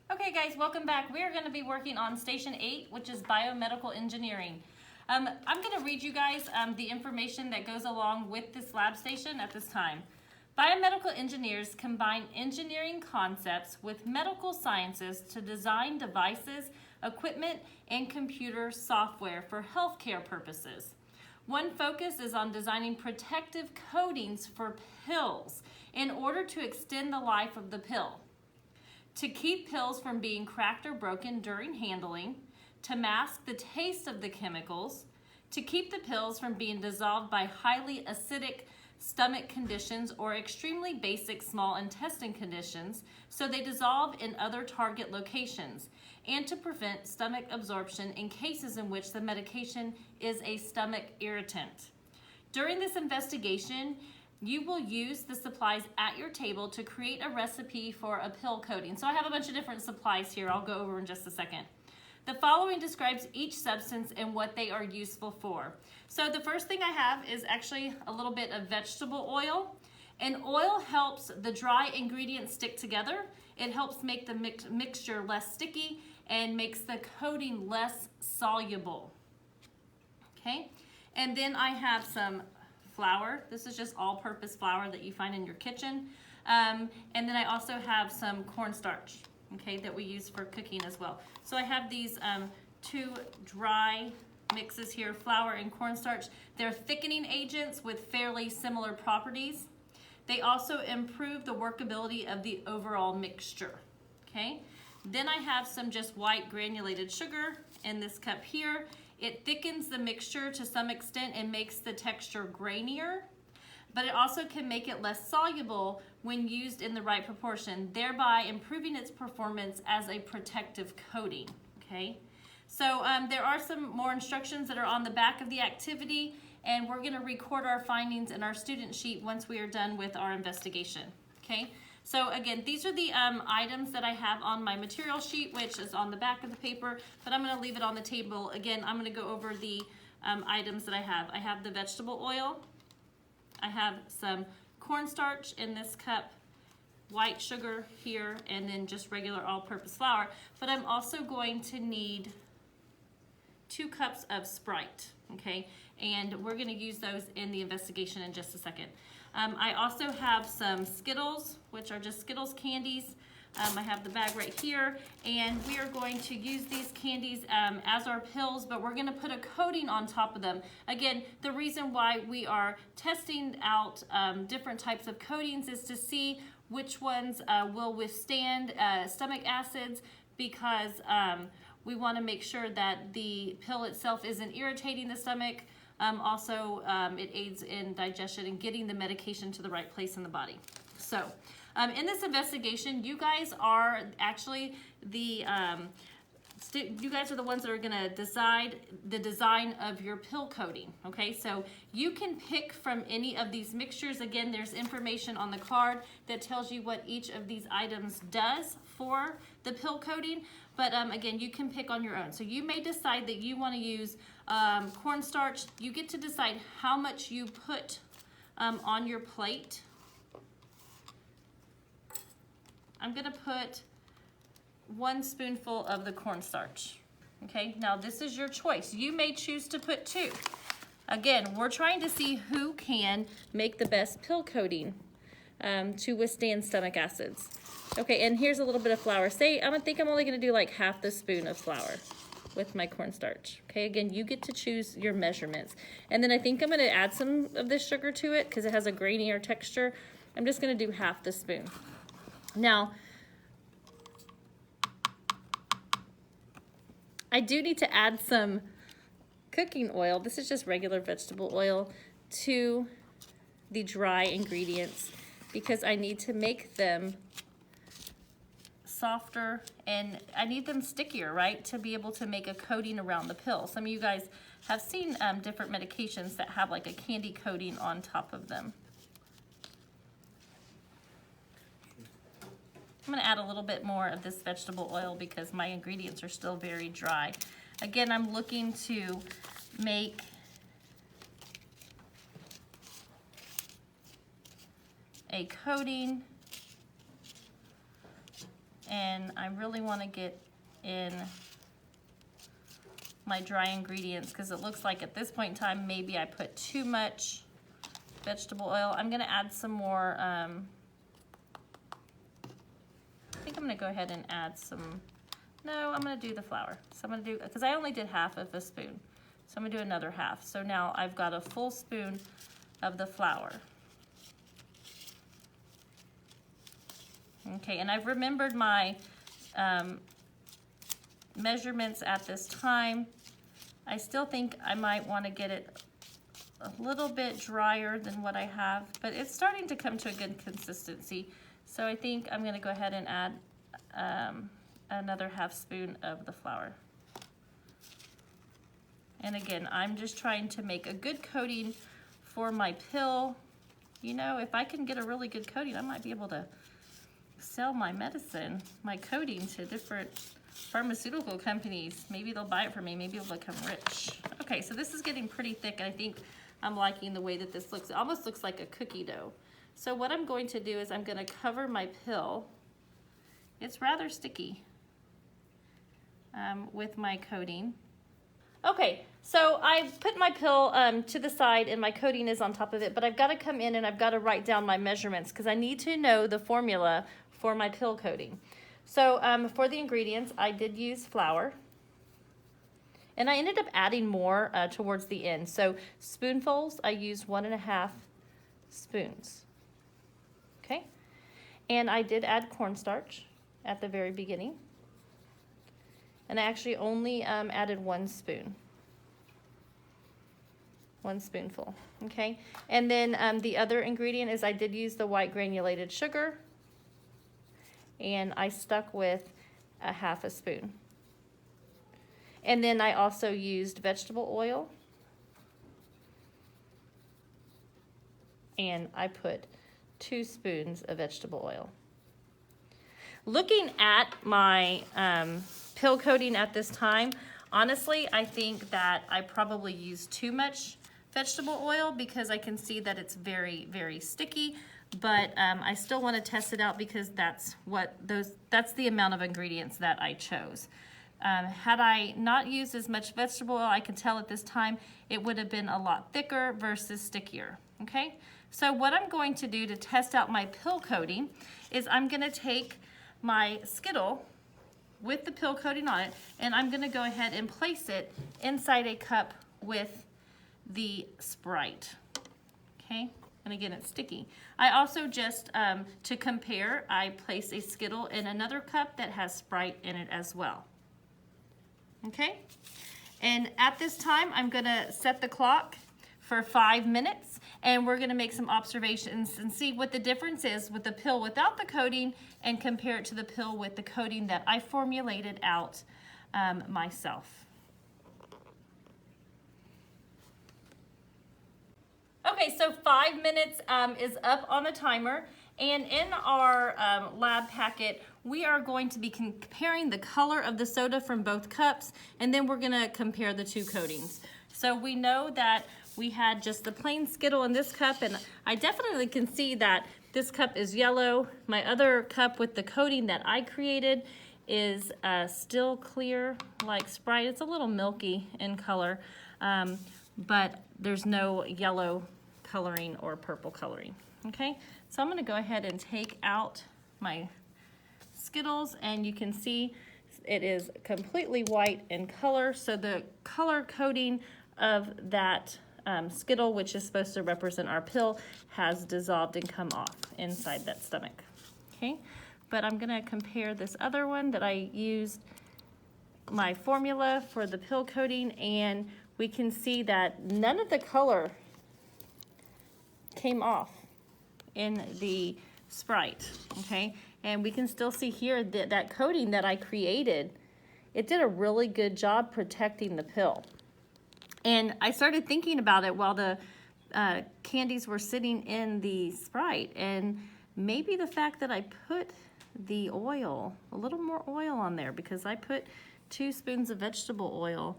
Okay guys, welcome back. We are going to be working on Station 8, which is Biomedical Engineering. I'm going to read you guys the information that goes along with this lab station at this time. Biomedical engineers combine engineering concepts with medical sciences to design devices, equipment, and computer software for healthcare purposes. One focus is on designing protective coatings for pills in order to extend the life of the pill, to keep pills from being cracked or broken during handling, to mask the taste of the chemicals, to keep the pills from being dissolved by highly acidic stomach conditions or extremely basic small intestine conditions so they dissolve in other target locations, and to prevent stomach absorption in cases in which the medication is a stomach irritant. During this investigation, you will use the supplies at your table to create a recipe for a pill coating. So I have a bunch of different supplies here I'll go over in just a second. The following describes each substance and what they are useful for. So the first thing I have is actually a little bit of vegetable oil. And oil helps the dry ingredients stick together. It helps make the mixture less sticky and makes the coating less soluble. Okay, and then I have some flour. This is just all-purpose flour that you find in your kitchen. And then I also have some cornstarch, okay, that we use for cooking as well. So I have these two dry mixes here, flour and cornstarch. They're thickening agents with fairly similar properties. They also improve the workability of the overall mixture, okay? Then I have some just white granulated sugar in this cup here. It thickens the mixture to some extent and makes the texture grainier, but it also can make it less soluble when used in the right proportion, thereby improving its performance as a protective coating, okay? So there are some more instructions that are on the back of the activity, and we're gonna record our findings in our student sheet once we are done with our investigation, okay? So again, these are the items that I have on my material sheet, which is on the back of the paper, but I'm gonna leave it on the table. Again, I'm gonna go over the items that I have. I have the vegetable oil. I have some cornstarch in this cup, white sugar here, and then just regular all-purpose flour. But I'm also going to need 2 cups of Sprite, okay? And we're gonna use those in the investigation in just a second. I also have some Skittles, which are just Skittles candies. I have the bag right here, and we are going to use these candies as our pills, but we're gonna put a coating on top of them. Again, the reason why we are testing out different types of coatings is to see which ones will withstand stomach acids, because we wanna make sure that the pill itself isn't irritating the stomach. Also, it aids in digestion and getting the medication to the right place in the body. So, in this investigation, you guys are actually the you guys are the ones that are gonna decide the design of your pill coating, okay? So you can pick from any of these mixtures. Again, there's information on the card that tells you what each of these items does for the pill coating, but again, you can pick on your own. So you may decide that you wanna use cornstarch. You get to decide how much you put on your plate. I'm gonna put 1 spoonful of the cornstarch, okay? Now this is your choice. You may choose to put 2. Again, we're trying to see who can make the best pill coating to withstand stomach acids. Okay, and here's a little bit of flour. Say, I think I'm only gonna do like half the spoon of flour with my cornstarch. Okay, again, you get to choose your measurements. And then I think I'm gonna add some of this sugar to it because it has a grainier texture. I'm just gonna do half the spoon. Now, I do need to add some cooking oil. This is just regular vegetable oil to the dry ingredients because I need to make them softer and I need them stickier, right, to be able to make a coating around the pill. Some of you guys have seen different medications that have like a candy coating on top of them. I'm gonna add a little bit more of this vegetable oil because my ingredients are still very dry. Again, I'm looking to make a coating and I really want to get in my dry ingredients because it looks like at this point in time maybe I put too much vegetable oil. I'm going to add some more, I think I'm going to go ahead and add some, no, I'm going to do the flour. So I'm going to do, because I only did half of a spoon. So I'm going to do another half. So now I've got a full spoon of the flour. Okay, and I've remembered my measurements at this time. I still think I might want to get it a little bit drier than what I have, but it's starting to come to a good consistency. So I think I'm going to go ahead and add another half spoon of the flour. And again, I'm just trying to make a good coating for my pill. You know, if I can get a really good coating, I might be able to sell my medicine, my coating, to different pharmaceutical companies. Maybe they'll buy it for me. Maybe I'll become rich. Okay, so this is getting pretty thick, and I think I'm liking the way that this looks. It almost looks like a cookie dough. So what I'm going to do is I'm going to cover my pill. It's rather sticky with my coating. Okay, so I've put my pill to the side and my coating is on top of it, but I've got to come in and I've got to write down my measurements because I need to know the formula for my pill coating. So for the ingredients, I did use flour, and I ended up adding more towards the end. So spoonfuls, I used 1.5 spoons. Okay, and I did add cornstarch at the very beginning, and I actually only added 1 spoon. 1 spoonful, okay? And then the other ingredient is I did use the white granulated sugar, and I stuck with a 1/2 spoon. And then I also used vegetable oil, and I put 2 spoons of vegetable oil. Looking at my pill coating at this time, honestly, I think that I probably used too much vegetable oil because I can see that it's very, very sticky, but I still want to test it out because that's the amount of ingredients that I chose. Had I not used as much vegetable oil, I can tell at this time it would have been a lot thicker versus stickier, okay? So what I'm going to do to test out my pill coating is I'm going to take my Skittle with the pill coating on it, and I'm going to go ahead and place it inside a cup with the Sprite, okay? And again, it's sticky. I also just, to compare, I place a Skittle in another cup that has Sprite in it as well. Okay? And at this time, I'm gonna set the clock for 5 minutes, and we're gonna make some observations and see what the difference is with the pill without the coating and compare it to the pill with the coating that I formulated out myself. Okay, so 5 minutes is up on the timer, and in our lab packet, we are going to be comparing the color of the soda from both cups, and then we're gonna compare the 2 coatings. So we know that we had just the plain Skittle in this cup, and I definitely can see that this cup is yellow. My other cup with the coating that I created is still clear like Sprite. It's a little milky in color, but there's no yellow coloring or purple coloring, okay? So I'm gonna go ahead and take out my Skittles, and you can see it is completely white in color, so the color coding of that Skittle, which is supposed to represent our pill, has dissolved and come off inside that stomach, okay? But I'm gonna compare this other one that I used my formula for the pill coating, and we can see that none of the color came off in the Sprite, okay? And we can still see here that that coating that I created, it did a really good job protecting the pill. And I started thinking about it while the candies were sitting in the Sprite, and maybe the fact that I put the oil, a little more oil on there, because I put 2 spoons of vegetable oil.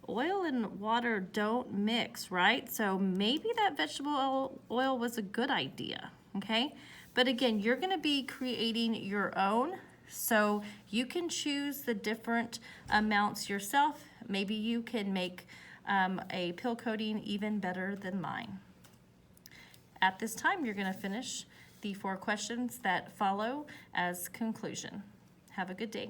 Oil and water don't mix, right? So maybe that vegetable oil was a good idea, okay? But again, you're gonna be creating your own So you can choose the different amounts yourself. Maybe you can make a pill coating even better than mine. At this time, you're going to finish the 4 questions that follow as conclusion. Have a good day.